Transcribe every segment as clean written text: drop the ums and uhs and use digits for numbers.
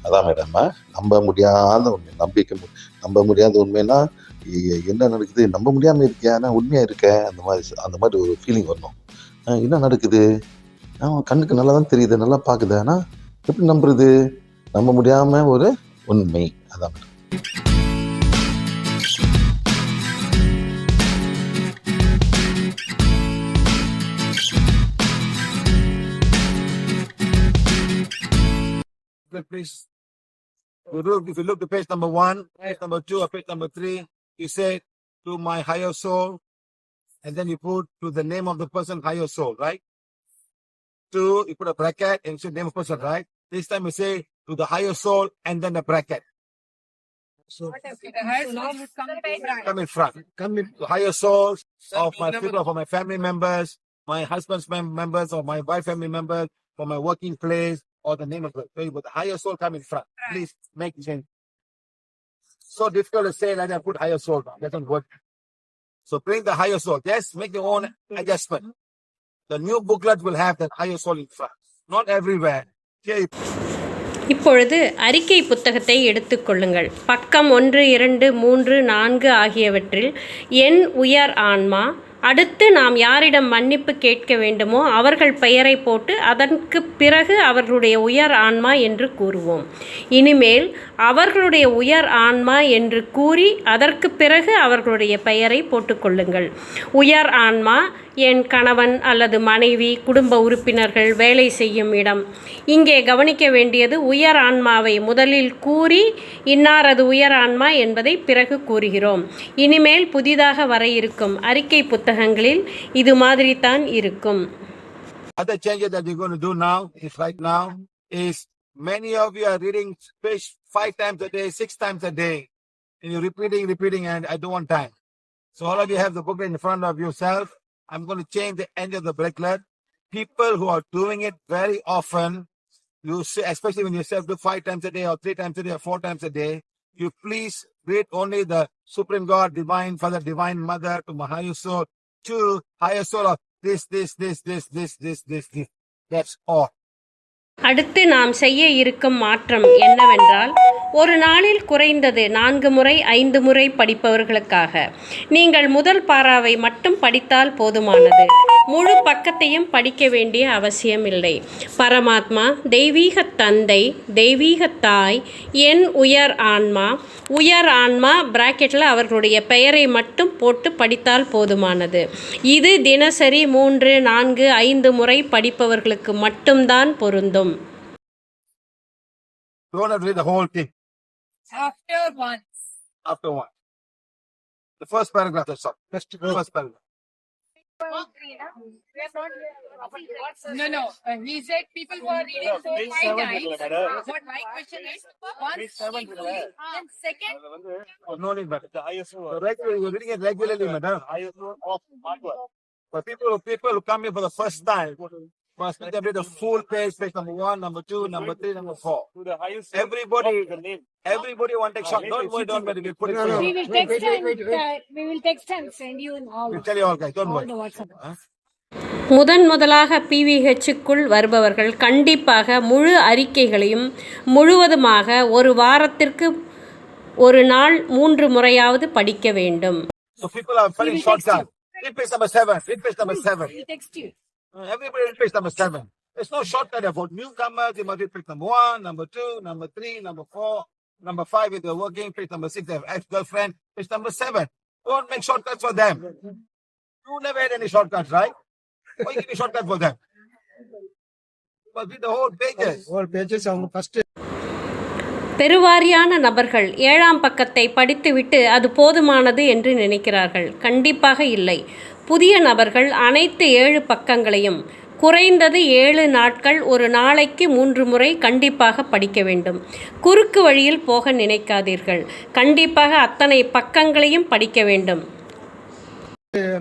அதான் மேடம், நம்ப முடியாத உண்மை, நம்ப முடியாத உண்மைன்னா என்ன நடக்குது, நம்ப முடியாம இருக்கியா, நான் உண்மையா இருக்கேன், அந்த மாதிரி ஒரு ஃபீலிங் வரணும். என்ன நடக்குது, கண்ணுக்கு நல்லா தான் தெரியுது, நல்லா பாக்குது, ஆனா எப்படி நம்புறது, நம்ப முடியாம ஒரு உண்மை. அதான் madam. Please, if you look to page number 1, page number 2, or page number 3, you say to my higher soul, and then you put to the name of the person, higher soul, right? 2, you put a bracket and you say name of person, right? This time you say to the higher soul and then the bracket. So come in front. Come in the higher souls of my people, for my family members, my husband's members, or my wife family members, for my working place, or the name of the but the higher soul come in front. Please make change. So difficult to say like that, put higher soul down. Doesn't work. So bring the higher soul. Yes, make your own adjustment. The new booklet will have that higher soul in front. Not everywhere. Here. இப்பொழுது அறிக்கை புத்தகத்தை எடுத்துக்கொள்ளுங்கள். பக்கம் 1, 2, 3, 4 ஆகியவற்றில் என் உயர் ஆன்மா, அடுத்து நாம் யாரிடம் மன்னிப்பு கேட்க வேண்டுமோ அவர்கள் பெயரை போட்டு அதற்கு பிறகு அவர்களுடைய உயர் ஆன்மா என்று கூறுவோம். இனிமேல் அவர்களுடைய உயர் ஆன்மா என்று கூறி அதற்கு பிறகு அவர்களுடைய பெயரை போட்டுக்கொள்ளுங்கள். உயர் ஆன்மா என் கணவன் அல்லது மனைவி, குடும்ப உறுப்பினர்கள், வேலை செய்யும் இடம். இங்கே கவனிக்க வேண்டியது, உயர் ஆன்மாவை முதலில் கூறி இன்னாரது உயர் ஆன்மா என்பதை பிறகு கூறுகிறோம். இனிமேல் புதிதாக வர இருக்கும் அறிக்கை புத்தகங்களில் இது மாதிரி தான் இருக்கும். Other changes that you're going to do now is right now is many of you are reading page 5 times a day, 6 times a day, and you're repeating, and I don't want time. So all of you have the booklet in front of yourself. I'm going to change the end of the booklet. People who are doing it very often, you say, especially when you say do 5 times a day or 3 times a day or 4 times a day, you please read only the Supreme God, Divine Father, Divine Mother, to my higher soul, to higher soul of this. That's all. அடுத்து நாம் செய்ய இருக்கும் மாற்றம் என்னவென்றால், ஒரு நாளில் குறைந்தது 4 முறை 5 முறை படிப்பவர்களுக்காக நீங்கள் முதல் பாராவை மட்டும் படித்தால் போதுமானது. முழு பக்கத்தையும் படிக்க வேண்டிய அவசியமில்லை. பரமாத்மா, தெய்வீக தந்தை, தெய்வீக தாய், என் உயர் ஆன்மா பிராக்கெட்டில் அவர்களுடைய பெயரை மட்டும் போட்டு படித்தால் போதுமானது. இது தினசரி 3, 4, 5 முறை படிப்பவர்களுக்கு மட்டும்தான் பொருந்தும். Don't have to read the whole thing. After one. The first paragraph, that's all. First paragraph. No. He said people who are reading 5 times. What my question is, once and second. No need, madam. You're reading it regularly, madam. For people who come here for the first time, must read the full page number 1, number 2, number 3, number 4. Everybody want to take shot. Don't worry. We put it for you. We will text and send you all. We'll tell you all guys. Don't worry. முதலாக PVHக்குள் வருபவர்கள் கண்டிப்பாக முழு அறிக்கைகளையும் முழுவதுமாக ஒரு வாரத்திற்கு ஒரு நாள் 3 முறையாவது படிக்க வேண்டும். So people are very shortcut. Read page number 7. We text you. Everybody read page number 7. There's no shortcut about newcomers. You must read page number 1, number 2, number 3, number 4, number 5 if they're working, page number 6 they have ex-girlfriend, page number 7. Don't make shortcuts for them. You never had any shortcuts, right? Why give me shortcut for them? But read the whole pages. பெருவாரியான நபர்கள் 7ஆம் பக்கத்தை படித்துவிட்டு அது போதுமானது என்று நினைக்கிறார்கள். கண்டிப்பாக இல்லை. புதிய நபர்கள் அனைத்து 7 பக்கங்களையும் குறைந்தது 7 நாட்கள் ஒரு நாளைக்கு 3 முறை கண்டிப்பாக படிக்க வேண்டும். குறுக்கு வழியில் போக நினைக்காதீர்கள். கண்டிப்பாக அத்தனை பக்கங்களையும் படிக்க வேண்டும்.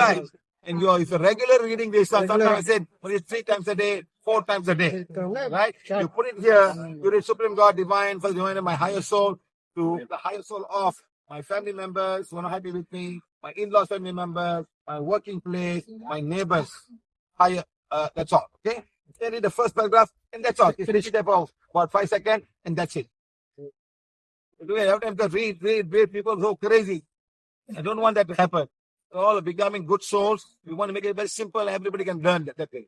Right. And if you're regular reading this, sometimes I said 3 times a day, 4 times a day. Right? You put it here, you read Supreme God, Divine, for the divine of my higher soul, to the higher soul of my family members who are not happy with me, my in-laws family members, my working place, my neighbors. Higher, that's all. Okay? They read the first paragraph, and that's all. You finish it about 5 seconds, and that's it. You have to read. People go crazy. I don't want that to happen. They're all becoming good souls. We want to make it very simple. Everybody can learn that way.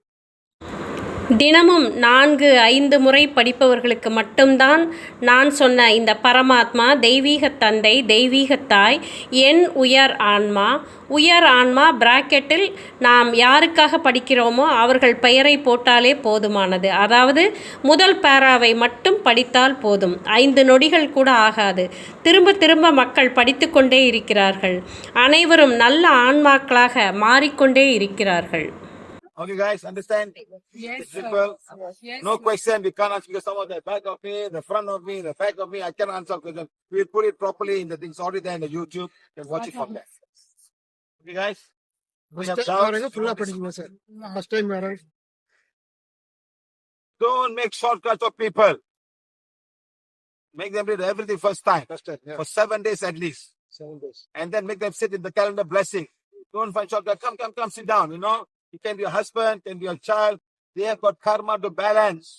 தினமும் 4-5 முறை படிப்பவர்களுக்கு மட்டும்தான் நான் சொன்ன இந்த பரமாத்மா, தெய்வீக தந்தை, தெய்வீக தாய், என் உயர் ஆன்மா, உயர் ஆன்மா பிராக்கெட்டில் நாம் யாருக்காக படிக்கிறோமோ அவர்கள் பெயரை போட்டாலே போதுமானது. அதாவது முதல் பேராவை மட்டும் படித்தால் போதும். 5 நொடிகள் கூட ஆகாது. திரும்ப திரும்ப மக்கள் படித்து கொண்டே இருக்கிறார்கள். அனைவரும் நல்ல ஆன்மாக்களாக மாறிக்கொண்டே இருக்கிறார்கள். Okay, guys, understand? Yes, It's sir. simple. Yes, No sir. question. We can't answer because some of the back of me, the front of me, the back of me. I can answer question. We'll put it properly in the things already there in the YouTube. You can watch it from there. Okay, guys? We have doubts. First time madam. Don't make shortcuts of people. Make them read everything first time. For 7 days at least. 7 days. And then make them sit in the calendar blessing. Don't find shortcut. Come, sit down, you know. It can be your husband, can be your child. They have got karma to balance.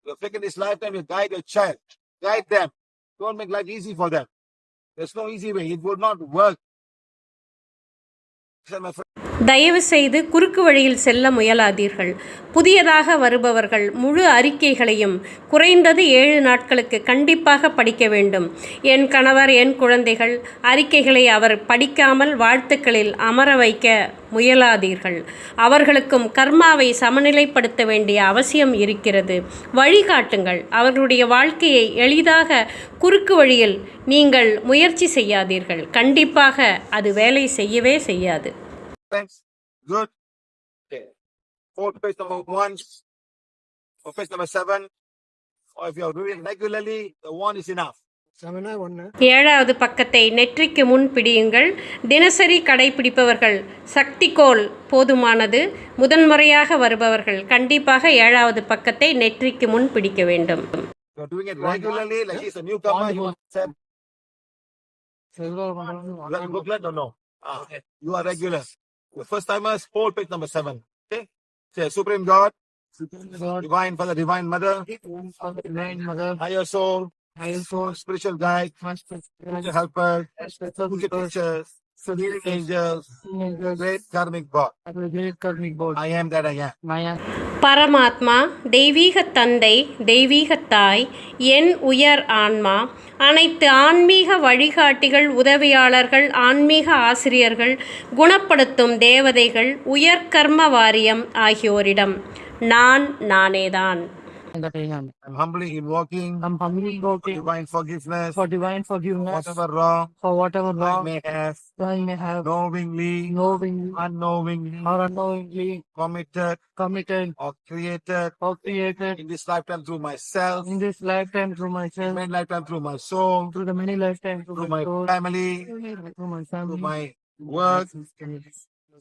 You're taking this lifetime, you guide your child. Guide them. Don't make life easy for them. There's no easy way. It would not work. My friend. தயவு செய்து குறுக்கு வழியில் செல்ல முயலாதீர்கள். புதியதாக வருபவர்கள் முழு அறிக்கைகளையும் குறைந்தது 7 நாட்களுக்கு கண்டிப்பாக படிக்க வேண்டும். என் கணவர், என் குழந்தைகள் அறிக்கைகளை அவர் படிக்காமல் வாழ்த்துக்களில் அமர வைக்க முயலாதீர்கள். அவர்களுக்கும் கர்மாவை சமநிலைப்படுத்த வேண்டிய அவசியம் இருக்கிறது. வழிகாட்டுங்கள். அவர்களுடைய வாழ்க்கையை எளிதாக குறுக்கு வழியில் நீங்கள் முயற்சி செய்யாதீர்கள். கண்டிப்பாக அது வேலை செய்யவே செய்யாது. Thanks. Good. Okay. 4 page number 1. Or page number 7. Or if you're doing regularly, the 1 is enough. 7 1. 7வது பக்கத்தை நெற்றிக்கு முன் பிடியுங்கள். தினசரி கடைபிடிப்பவர்கள் சக்திகோல் போதுமானது. முதன்முறையாக வருபவர்கள் கண்டிப்பாக 7வது பக்கத்தை நெற்றிக்கு முன் பிடிக்க வேண்டும். You're doing it regularly, like he's a newcomer, you want to say, you have a booklet or no? Okay. You are regular. The first timers, whole page number 7. Okay? Say, Supreme God, Divine Father, Divine Mother, Higher Soul, Spiritual Guide, Spiritual Helper, Spiritual Teachers, Angels, Great Karmic God. I am that I am. பரமாத்மா, தெய்வீக தந்தை, தெய்வீக தாய், என் உயர் ஆன்மா, அனைத்து ஆன்மீக வழிகாட்டிகள், உதவியாளர்கள், ஆன்மீக ஆசிரியர்கள், குணப்படுத்தும் தேவதைகள், உயர் கர்ம வாரியம் ஆகியோரிடம் நானேதான். I'm humbly invoking divine forgiveness For divine forgiveness. whatever wrong For whatever I wrong may have I may have knowingly, unknowingly or unknowingly committed or created in this lifetime through myself, in this lifetime through myself, many lifetime through my soul, through the many lifetimes through my soul, family, through my through family, my work,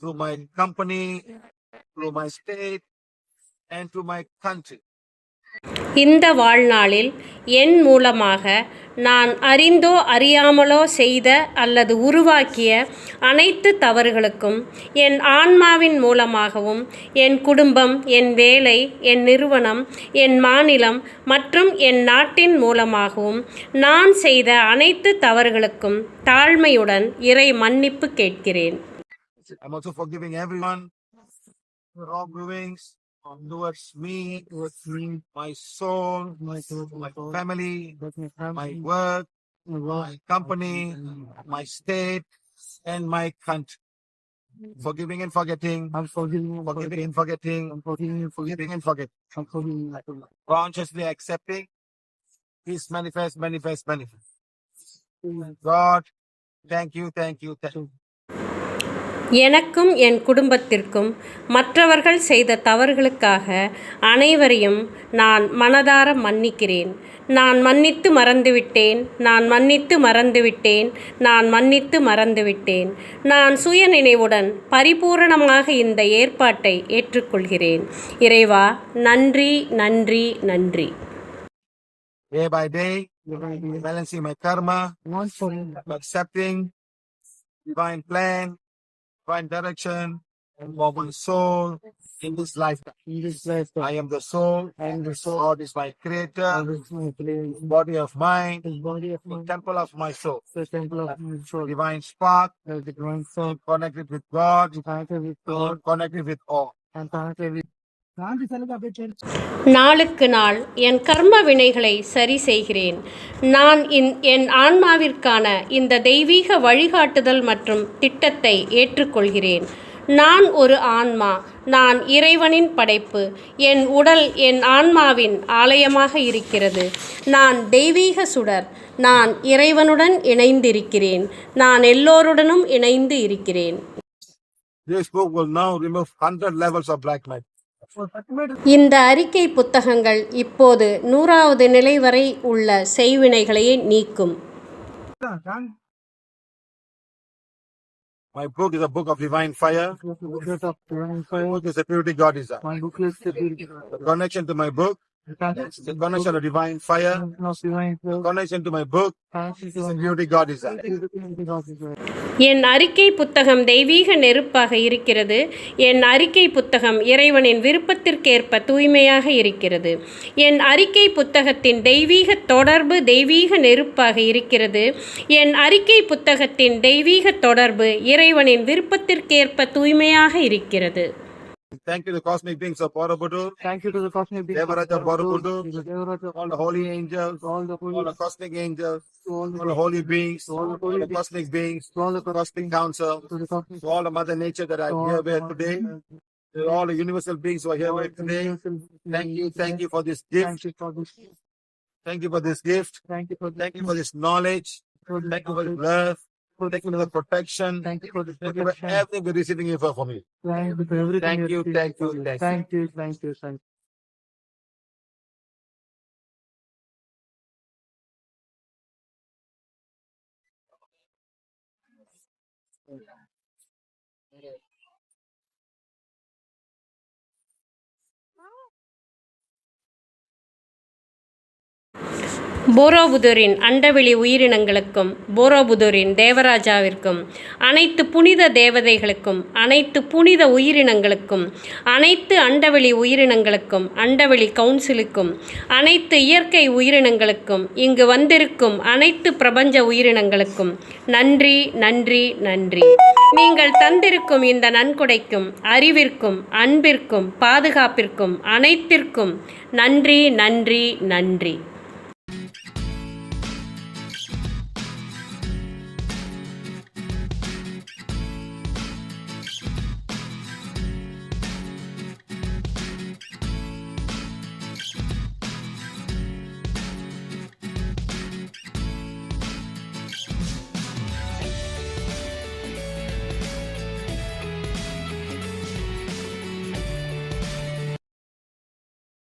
through my company, through my state, and through my country. இந்த வாழ்நாளில் என் மூலமாக நான் அறிந்தோ அறியாமலோ செய்த அல்லது உருவாக்கிய அனைத்து தவறுகளுக்கும் என் ஆன்மாவின் மூலமாகவும், என் குடும்பம், என் வேலை, என் நிறுவனம், என் மாநிலம் மற்றும் என் நாட்டின் மூலமாகவும் நான் செய்த அனைத்து தவறுகளுக்கும் தாழ்மையுடன் இறை மன்னிப்பு கேட்கிறேன். I'm also forgiving everyone for wrongdoings towards me, my soul, my family, my work, my company, my state, and my country. Forgiving and forgetting. I'm forgiving Forgiving and forgetting. Forgiving and forgetting. Consciously accepting. Peace manifest. God, thank you. எனக்கும் என் குடும்பத்திற்கும் மற்றவர்கள் செய்த தவறுகளுக்காக அனைவரையும் நான் மனதார மன்னிக்கிறேன். நான் மன்னித்து மறந்துவிட்டேன். நான் சுயநினைவுடன் பரிபூரணமாக இந்த ஏற்பாட்டை ஏற்றுக்கொள்கிறேன். இறைவா, நன்றி. Day by day, balancing my karma, accepting divine plan, divine direction, for my soul in this lifetime. in this lifetime. I am the soul. I am the soul. God is my creator. God is my creator. Body of mine. The body of The my temple of my soul. the temple of my soul. Divine spark. The divine soul. Connected with God. Connected with God Connected with all. and connected with நாளுக்கு நாள் என் கர்ம வினைகளை சரி செய்கிறேன். நான் என் ஆன்மாவிற்கான இந்த தெய்வீக வழிகாட்டுதல் மற்றும் திட்டத்தை ஏற்றுக்கொள்கிறேன். நான் ஒரு ஆன்மா. நான் இறைவனின் படைப்பு. என் உடல் என் ஆன்மாவின் ஆலயமாக இருக்கிறது. நான் தெய்வீக சுடர். நான் இறைவனுடன் இணைந்திருக்கிறேன். நான் எல்லோருடனும் இணைந்து இருக்கிறேன். This book will now remove 100 levels of black magic. இந்த அறிக்கை புத்தகங்கள் இப்போது 100வது நிலை வரை உள்ள செய்வினைகளை நீக்கும். My book is a book of divine fire. booklet of divine My fire. book is a purity God design. My booklet is the The connection to my book, the connection to divine fire, of divine fire. connection to my book Connected is to a purity God design. என் அறிக்கை புத்தகம் தெய்வீக நெருப்பாக இருக்கிறது. என் அறிக்கை புத்தகம் இறைவனின் விருப்பத்திற்கேற்ப தூய்மையாக இருக்கிறது. என் அறிக்கை புத்தகத்தின் தெய்வீக தொடர்பு தெய்வீக நெருப்பாக இருக்கிறது. என் அறிக்கை புத்தகத்தின் தெய்வீக தொடர்பு இறைவனின் விருப்பத்திற்கேற்ப தூய்மையாக இருக்கிறது. Thank you to the cosmic beings of Borobudur, Thank you to the cosmic beings. Devaraja Borobudur, Devaraja, all the holy angels, all the all holy, the cosmic angels, all all the holy beings, all the all holy the cosmic beings, all the cosmic council, to the cosmic. to all the mother nature that are here with today, to all the universal beings who are here with today. Thank you for this gift. Thank you for this. Thank you for this gift. Thank you for Thank you for this knowledge. Thank you for the love. Thank you for the protection. Thank you for the Thank you for protection. everything we're receiving here from you. Thank you for everything. Thank you, you've thank you, given. thank you. Thank you, thank you, thank you. போரோபுதூரின் அண்டவெளி உயிரினங்களுக்கும் போரோபுதூரின் தேவராஜாவிற்கும் அனைத்து புனித தேவதைகளுக்கும் அனைத்து புனித உயிரினங்களுக்கும் அனைத்து அண்டவெளி உயிரினங்களுக்கும் அண்டவெளி கவுன்சிலுக்கும் அனைத்து இயற்கை உயிரினங்களுக்கும் இங்கு வந்திருக்கும் அனைத்து பிரபஞ்ச உயிரினங்களுக்கும் நன்றி நன்றி நன்றி. நீங்கள் தந்திருக்கும் இந்த நன்கொடைக்கும் அறிவிற்கும் அன்பிற்கும் பாதுகாப்பிற்கும் அனைத்திற்கும் நன்றி நன்றி நன்றி.